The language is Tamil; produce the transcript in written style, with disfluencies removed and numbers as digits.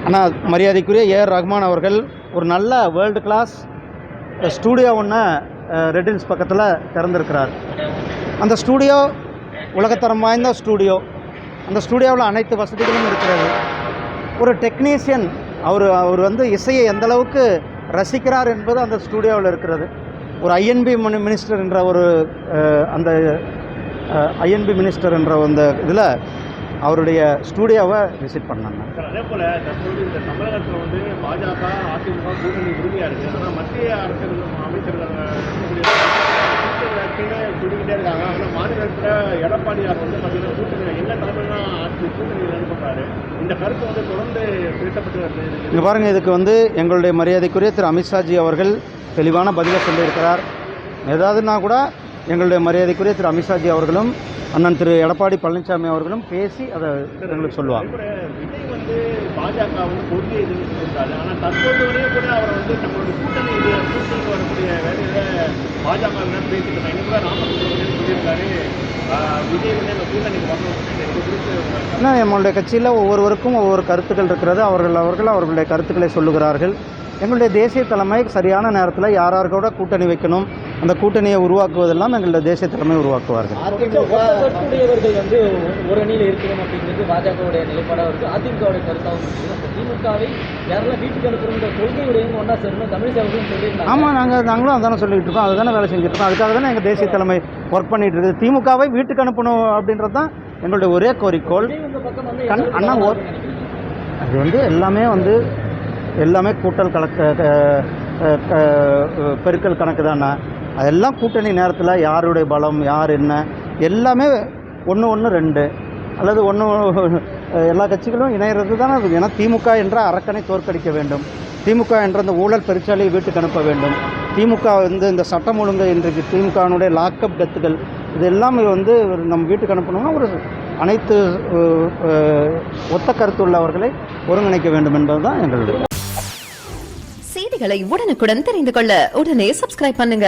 ஆனால் மரியாதைக்குரிய ஏஆர் ரஹ்மான் அவர்கள் ஒரு நல்ல வேர்ல்டு கிளாஸ் ஸ்டூடியோ ஒன்று ரெட் ஹில்ஸ் பக்கத்தில் திறந்திருக்கிறார். அந்த ஸ்டூடியோ உலகத்தரம் வாய்ந்த ஸ்டூடியோ. அந்த ஸ்டூடியோவில் அனைத்து வசதிகளும் இருக்கிறது. ஒரு டெக்னீஷியன் அவர் வந்து இசையை எந்தளவுக்கு ரசிக்கிறார் என்பது அந்த ஸ்டூடியோவில் இருக்கிறது. ஒரு ஐஎன்பி மினிஸ்டர் என்ற ஒரு அந்த ஐஎன்பி மினிஸ்டர் என்ற அந்த இதில் அவருடைய ஸ்டூடியோவை விசிட் பண்ணாங்க. அதே போல் தற்போது இந்த தமிழகத்தில் வந்து பாஜக அதிமுக கூட்டணி உறுதியாக இருக்குது. ஆனால் மத்திய அரசியல் அமைச்சர்கள் சொல்லிக்கிட்டே இருக்காங்க. ஆனால் மாநிலத்தில் எடப்பாடியார் வந்து பார்த்தீங்கன்னா கூட்டணி எல்லா தலைமையிலும் கூட்டணியில் அனுப்புறாரு. இந்த கருத்து வந்து தொடர்ந்து பேசப்பட்டு வருது. இங்கே பாருங்கள், இதுக்கு வந்து எங்களுடைய மரியாதைக்குரிய திரு அமித்ஷாஜி அவர்கள் தெளிவான பதிலை சொல்லியிருக்கிறார். ஏதாவதுனா கூட எங்களுடைய மரியாதைக்குரிய திரு அமித்ஷாஜி அவர்களும் அண்ணன் திரு எடப்பாடி பழனிசாமி அவர்களும் பேசி அதை எங்களுக்கு சொல்லுவாங்க. விஜய் வந்து பாஜக வந்து கொள்கை எதுன்னு சொல்லியிருக்காரு. ஆனால் தற்போது வரையும் கூட அவர் வந்து நம்மளுடைய கூட்டணி வரக்கூடிய வேலையில் பாஜக பேசிட்டு இருக்காங்க. கூட ராமச்சந்திரன் சொல்லியிருக்காரு விஜய் வந்து அந்த கூட்டணிக்கு வரணும். இது குறித்து ஏன்னா நம்மளுடைய கட்சியில் ஒவ்வொருவருக்கும் ஒவ்வொரு கருத்துக்கள் இருக்கிறது. அவர்களுடைய கருத்துக்களை சொல்லுகிறார்கள். எங்களுடைய தேசிய தலைமை சரியான நேரத்தில் யார் கூட கூட்டணி வைக்கணும், அந்த கூட்டணியை உருவாக்குவதெல்லாம் எங்களுடைய தேசிய தலைமை உருவாக்குவார்கள். அதிமுகவுடையவர்கள் வந்து ஒரு அணியில் இருக்கணும் அப்படிங்கிறது பாஜகவுடைய நிலைப்பாடாக இருக்குது. அதிமுகவுடைய கருத்தாகவும் இருக்குது. திமுகவை யாரெல்லாம் வீட்டுக்கு அனுப்புகிற கொள்கையுடையவங்க ஒன்றா சேரணும் தமிழிசையும் சொல்லியிருக்காங்க. ஆமாம், நாங்களும் அதானே சொல்லிகிட்டு இருக்கோம். அதுதானே வேலை செஞ்சுட்டு இருக்கோம். அதுக்காக தானே எங்கள் தேசிய தலைமை ஒர்க் பண்ணிகிட்டு இருக்குது. திமுகவை வீட்டுக்கு அனுப்பணும் அப்படின்றது தான் எங்களுடைய ஒரே கோரிக்கோள். அண்ணா அது வந்து எல்லாமே கூட்டல் பெருக்கல் கணக்கு தானே. அதெல்லாம் கூட்டணி நேரத்தில் யாருடைய பலம் யார் என்ன எல்லாமே 1-1-2 அல்லது எல்லா கட்சிகளும் இணைகிறது தானே. ஏன்னா திமுக என்ற அரக்கனை தோற்கடிக்க வேண்டும். திமுக என்ற அந்த ஊழல் பெருச்சாலையை வீட்டுக்கு அனுப்ப வேண்டும். திமுக வந்து இந்த சட்டம் ஒழுங்கு இன்றைக்கு திமுகனுடைய லாக்அப் டெத்துகள் இது எல்லாமே வந்து நம்ம வீட்டுக்கு அனுப்பணும்னா ஒரு அனைத்து ஒத்த கருத்து உள்ளவர்களை ஒருங்கிணைக்க வேண்டும் என்பது தான் எங்களுடைய. செய்திகளை உடனுக்குடன் தெரிந்து கொள்ள உடனே சப்ஸ்கிரைப் பண்ணுங்க.